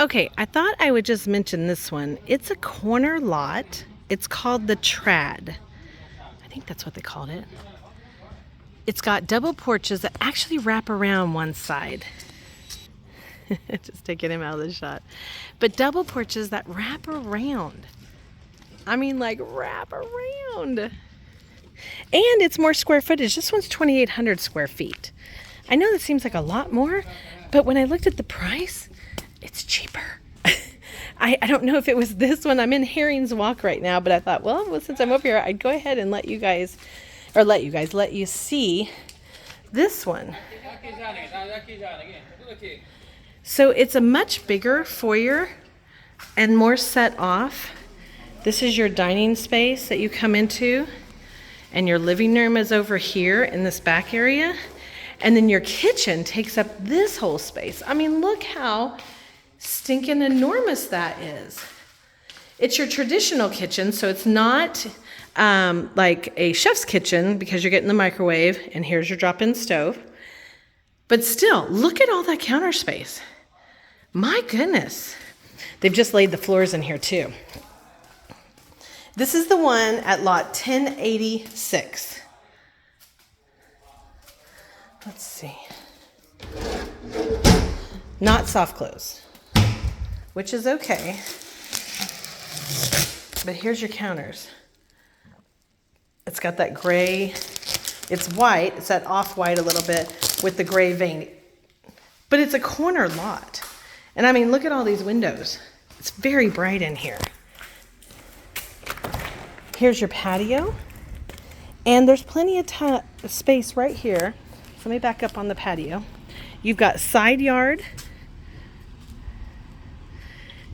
Okay, I thought I would just mention this one. It's a corner lot. It's called the Trad. I think that's what they called it. It's got double porches that actually wrap around one side. Just taking him out of the shot. But double porches that wrap around. I mean, like, wrap around. And it's more square footage. This one's 2,800 square feet. I know that seems like a lot more, but when I looked at the price, it's cheaper. I don't know if it was this one. I'm in Heron's Walk right now, but I thought, well, since I'm over here, I'd go ahead and let you see this one. So it's a much bigger foyer and more set off. This is your dining space that you come into, and your living room is over here in this back area. And then your kitchen takes up this whole space. I mean, look how stinking enormous that is. It's your traditional kitchen, so it's not like a chef's kitchen because you're getting the microwave and here's your drop-in stove. But still, look at all that counter space. My goodness. They've just laid the floors in here too. This is the one at lot 1086. Let's see. Not soft close, which is okay. But here's your counters. It's got that gray, it's white, it's that off-white a little bit with the gray vein. But it's a corner lot. And I mean, look at all these windows. It's very bright in here. Here's your patio. And there's plenty of space right here. So let me back up on the patio. You've got side yard.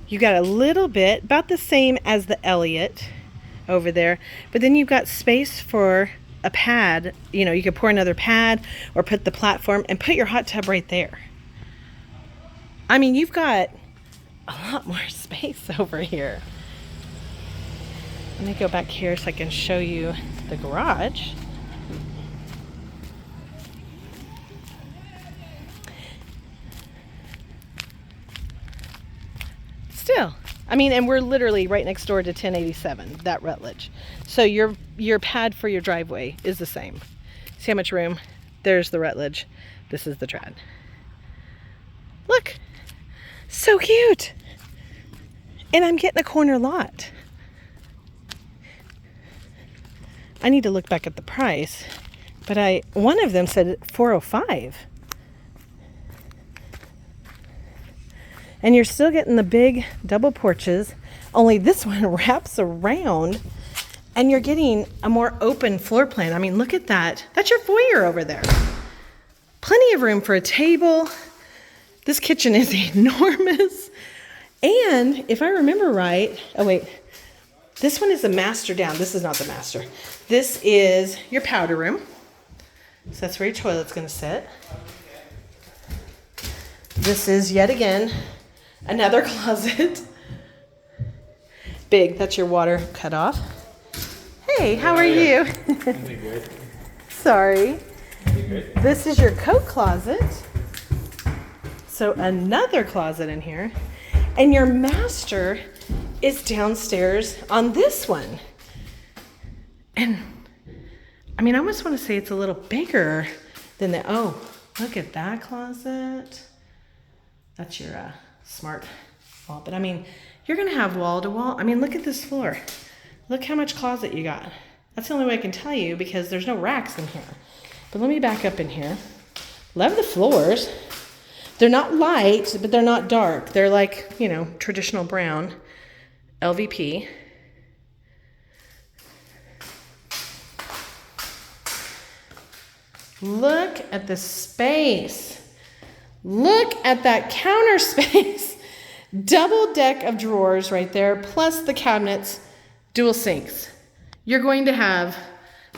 You've got a little bit, about the same as the Elliott over there. But then you've got space for a pad. You know, you could pour another pad or put the platform and put your hot tub right there. I mean, you've got a lot more space over here. Let me go back here so I can show you the garage. Still, I mean, and we're literally right next door to 1087, that Rutledge. So your pad for your driveway is the same. See how much room? There's the Rutledge. This is the Trad. Look, so cute. And I'm getting a corner lot. I need to look back at the price, but one of them said $405. And you're still getting the big double porches, only this one wraps around and you're getting a more open floor plan. I mean, look at that. That's your foyer over there. Plenty of room for a table. This kitchen is enormous. And if I remember right, oh wait, this one is the master down. This is not the master. This is your powder room. So that's where your toilet's gonna sit. This is yet again another closet. Big, that's your water cutoff. Hey, how are you? Sorry. This is your coat closet. So another closet in here. And your master is downstairs on this one. And I mean, I almost want to say it's a little bigger than oh, look at that closet. That's your smart wall. But I mean, you're going to have wall to wall. I mean, look at this floor. Look how much closet you got. That's the only way I can tell you because there's no racks in here. But let me back up in here. Love the floors. They're not light, but they're not dark. They're like, you know, traditional brown. LVP. Look at the space. Look at that counter space. Double deck of drawers right there, plus the cabinets, dual sinks. You're going to have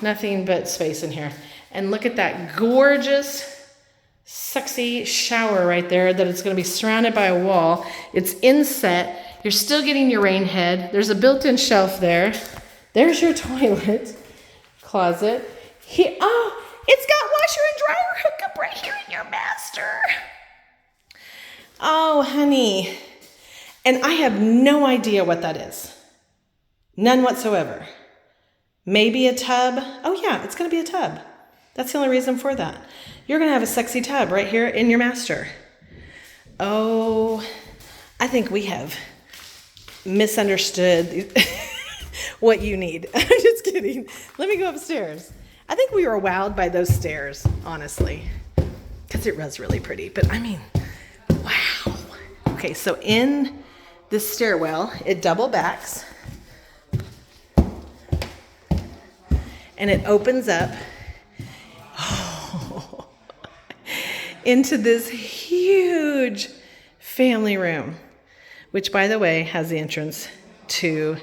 nothing but space in here. And look at that gorgeous, sexy shower right there that it's going to be surrounded by a wall. It's inset. You're still getting your rain head. There's a built-in shelf there. There's your toilet closet. Here, oh, it's got washer and dryer hookup right here in your master. Oh, honey. And I have no idea what that is. None whatsoever. Maybe a tub. Oh yeah, it's going to be a tub. That's the only reason for that. You're going to have a sexy tub right here in your master. Oh, I think we have misunderstood what you need. I'm just kidding. Let me go upstairs. I think we were wowed by those stairs, honestly, because it was really pretty. But I mean, wow. Okay, so in this stairwell, it double backs. And it opens up into this huge family room, which, by the way, has the entrance to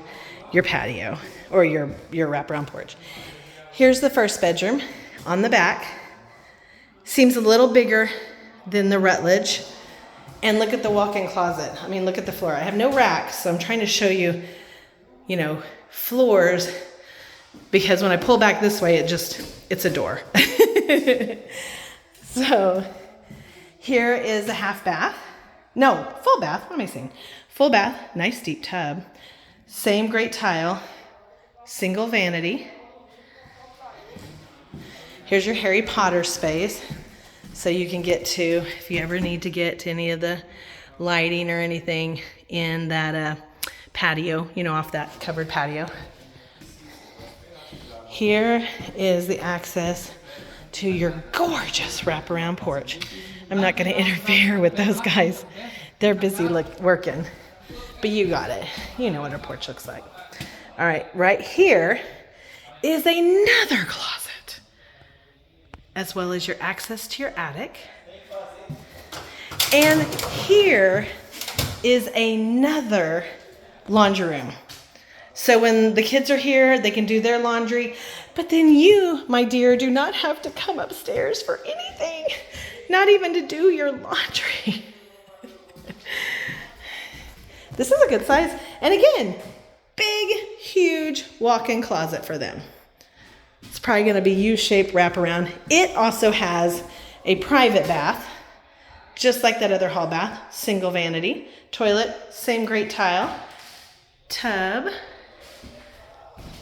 your patio or your wraparound porch. Here's the first bedroom on the back. Seems a little bigger than the Rutledge. And look at the walk-in closet. I mean, look at the floor. I have no racks, so I'm trying to show you, floors, because when I pull back this way, it's a door. So here is a half bath. No, full bath. What am I saying? Full bath, nice deep tub. Same great tile, single vanity. Here's your Harry Potter space. So you can get to, if you ever need to get to any of the lighting or anything in that patio, off that covered patio. Here is the access to your gorgeous wraparound porch. I'm not going to interfere with those guys. They're busy working. But you got it. You know what our porch looks like. All right, right here is another closet, as well as your access to your attic. And here is another laundry room. So when the kids are here, they can do their laundry. But then you, my dear, do not have to come upstairs for anything, not even to do your laundry. This is a good size. And again, big, huge walk-in closet for them. It's probably going to be U-shaped wraparound. It also has a private bath, just like that other hall bath. Single vanity. Toilet, same great tile. Tub.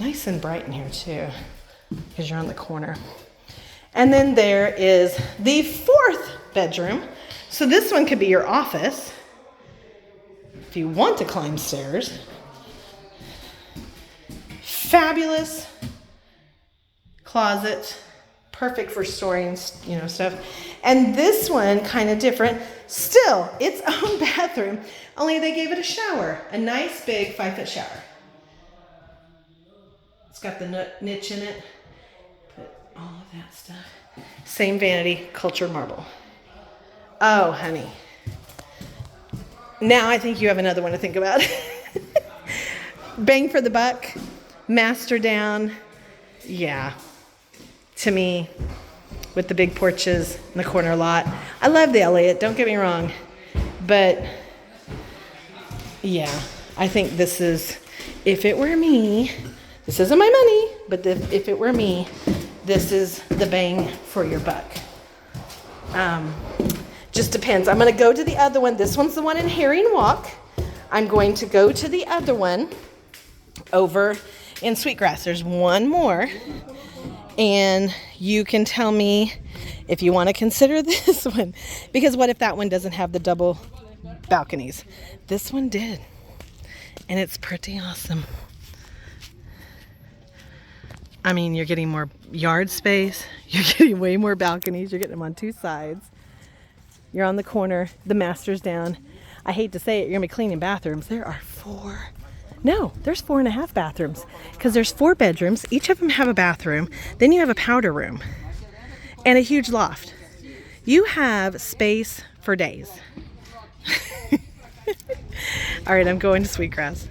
Nice and bright in here too, because you're on the corner. And then there is the fourth bedroom. So this one could be your office if you want to climb stairs. Fabulous closet, perfect for storing, stuff. And this one, kind of different, still its own bathroom, only they gave it a shower, a nice big 5-foot shower. It's got the niche in it, but all of that stuff. Same vanity, cultured marble. Oh, honey. Now I think you have another one to think about. Bang for the buck, master down. Yeah, to me, with the big porches in the corner lot. I love the Elliott, don't get me wrong. But yeah, I think this is, if it were me, this isn't my money, but if it were me, this is the bang for your buck. Just depends. I'm going to go to the other one. This one's the one in Heron Walk. I'm going to go to the other one over in Sweetgrass. There's one more. And you can tell me if you want to consider this one. Because what if that one doesn't have the double balconies? This one did. And it's pretty awesome. I mean, you're getting more yard space. You're getting way more balconies. You're getting them on two sides. You're on the corner. The master's down. I hate to say it, you're going to be cleaning bathrooms. There are there's 4.5 bathrooms. Because there's 4 bedrooms. Each of them have a bathroom. Then you have a powder room. And a huge loft. You have space for days. All right, I'm going to Sweetgrass.